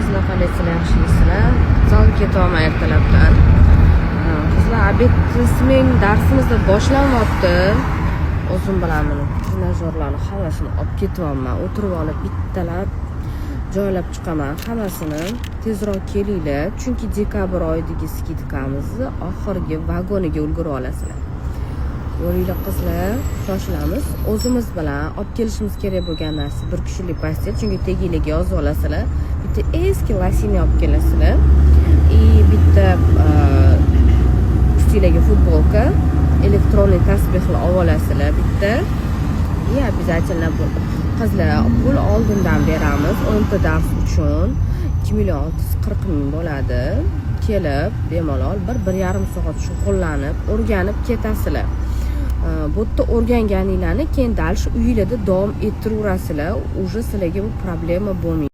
Sizlar qandaysizlar, yaxshimisizlar? Zalga ketyapman ertalabdan. Qizlar obed darsimiz boshlanyapti. O'zim bilan buni trenajyorlarni hammasini olib ketyapman. O'tirib olib bittalab joylab chiqaman hammasini. Tezroq kelinglar, chunki dekabr oyidagi skidkamizni oxirgi vagoniga ulgurib olasizlar. Yo'linglar qizlar, shoshilamiz. O'zimiz bilan olib kelishimiz kerak bo'lgan narsa bir kishilik postel, chunki tegilarga yozib olasizlar. Bitta eski losina olib kelasizlar. Bitta ustilaga futbolka, elektronniy tasbihlar olib olasizlar bitta. Обязательно bu. Qizlar, pul oldindan beramiz 10 ta dars uchun 2.640.000 bo'ladi. Kelib, bemalol 1-1.5 soat shug'ullanib, o'rganib ketasizlar. Bu yerda o'rganganinglarni keyin dальше uyingizda davom ettiraverasizlar. Уже sizlarga bu problema bo'lmaydi.